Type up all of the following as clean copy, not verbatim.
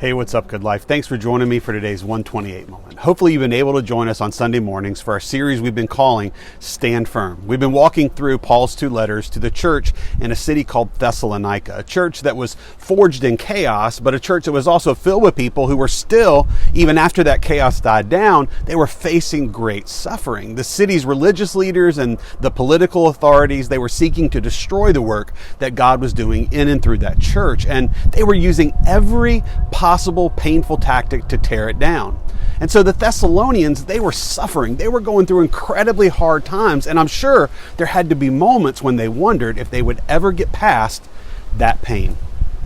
Hey, what's up, Good Life? Thanks for joining me for today's 128 moment. Hopefully you've been able to join us on Sunday mornings for our series we've been calling Stand Firm. We've been walking through Paul's 2 letters to the church in a city called Thessalonica, a church that was forged in chaos, but a church that was also filled with people who were still, even after that chaos died down, they were facing great suffering. The city's religious leaders and the political authorities, they were seeking to destroy the work that God was doing in and through that church, and they were using every possible painful tactic to tear it down. And so the Thessalonians, they were suffering. They were going through incredibly hard times, and I'm sure there had to be moments when they wondered if they would ever get past that pain.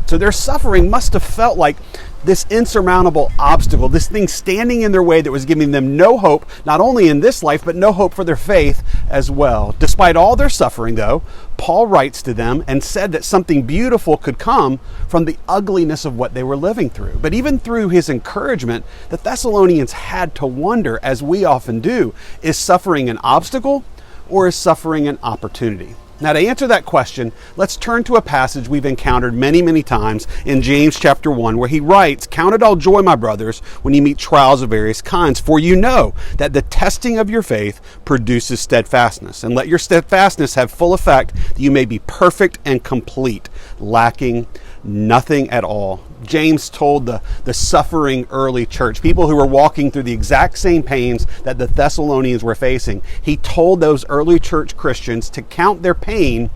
So their suffering must have felt like this insurmountable obstacle, this thing standing in their way that was giving them no hope, not only in this life, but no hope for their faith as well. Despite all their suffering, though, Paul writes to them and said that something beautiful could come from the ugliness of what they were living through. But even through his encouragement, the Thessalonians had to wonder, as we often do, is suffering an obstacle or is suffering an opportunity? Now, to answer that question, let's turn to a passage we've encountered many times in James chapter 1, where he writes, "Count it all joy, my brothers, when you meet trials of various kinds, for you know that the testing of your faith produces steadfastness. And let your steadfastness have full effect, that you may be perfect and complete, lacking nothing at all." James told the suffering early church, people who were walking through the exact same pains that the Thessalonians were facing, he told those early church Christians to count their pain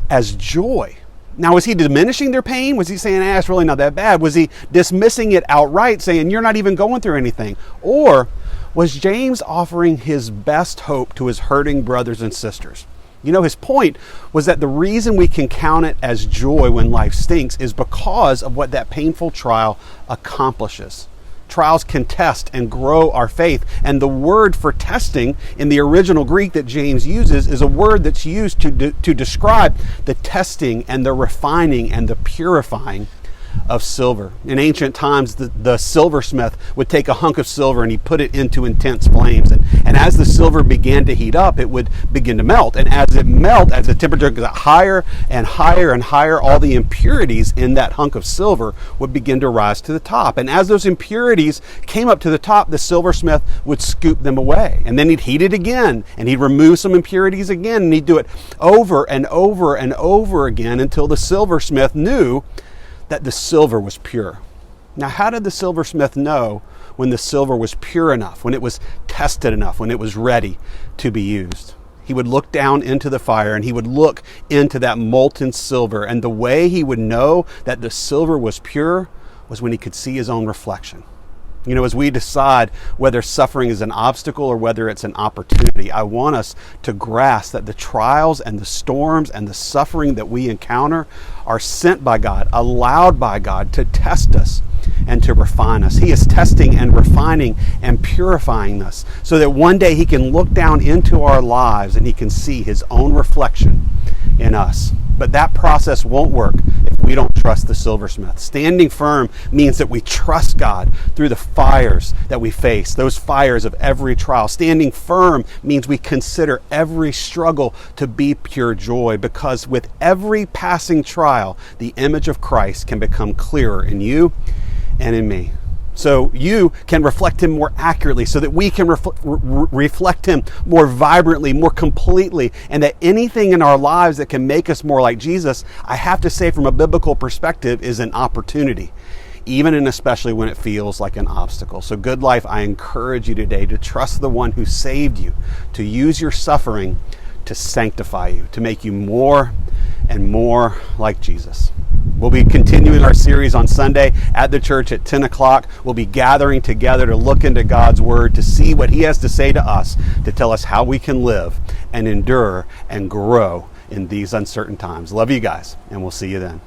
as joy. Now, was he diminishing their pain? Was he saying, it's really not that bad? Was he dismissing it outright, saying, you're not even going through anything? Or was James offering his best hope to his hurting brothers and sisters? You know, his point was that the reason we can count it as joy when life stinks is because of what that painful trial accomplishes. Trials can test and grow our faith. And the word for testing in the original Greek that James uses is a word that's used to describe the testing and the refining and the purifying of silver. In ancient times, the silversmith would take a hunk of silver and he put it into intense flames. And as the silver began to heat up, it would begin to melt. And as it melted, as the temperature got higher and higher and higher, all the impurities in that hunk of silver would begin to rise to the top. And as those impurities came up to the top, the silversmith would scoop them away. And then he'd heat it again, and he'd remove some impurities again, and he'd do it over and over and over again until the silversmith knew that the silver was pure. Now, how did the silversmith know when the silver was pure enough, when it was tested enough, when it was ready to be used? He would look down into the fire and he would look into that molten silver, and the way he would know that the silver was pure was when he could see his own reflection. You know, as we decide whether suffering is an obstacle or whether it's an opportunity, I want us to grasp that the trials and the storms and the suffering that we encounter are sent by God, allowed by God to test us and to refine us. He is testing and refining and purifying us so that one day he can look down into our lives and he can see his own reflection in us. But that process won't work if we don't trust the silversmith. Standing firm means that we trust God through the fires that we face, those fires of every trial. Standing firm means we consider every struggle to be pure joy, because with every passing trial, the image of Christ can become clearer in you and in me. So you can reflect him more accurately, so that we can reflect him more vibrantly, more completely, and that anything in our lives that can make us more like Jesus, I have to say from a biblical perspective, is an opportunity, even and especially when it feels like an obstacle. So Good Life, I encourage you today to trust the one who saved you, to use your suffering to sanctify you, to make you more and more like Jesus. We'll be continuing our series on Sunday at the church at 10 o'clock. We'll be gathering together to look into God's Word, to see what He has to say to us, to tell us how we can live and endure and grow in these uncertain times. Love you guys, and we'll see you then.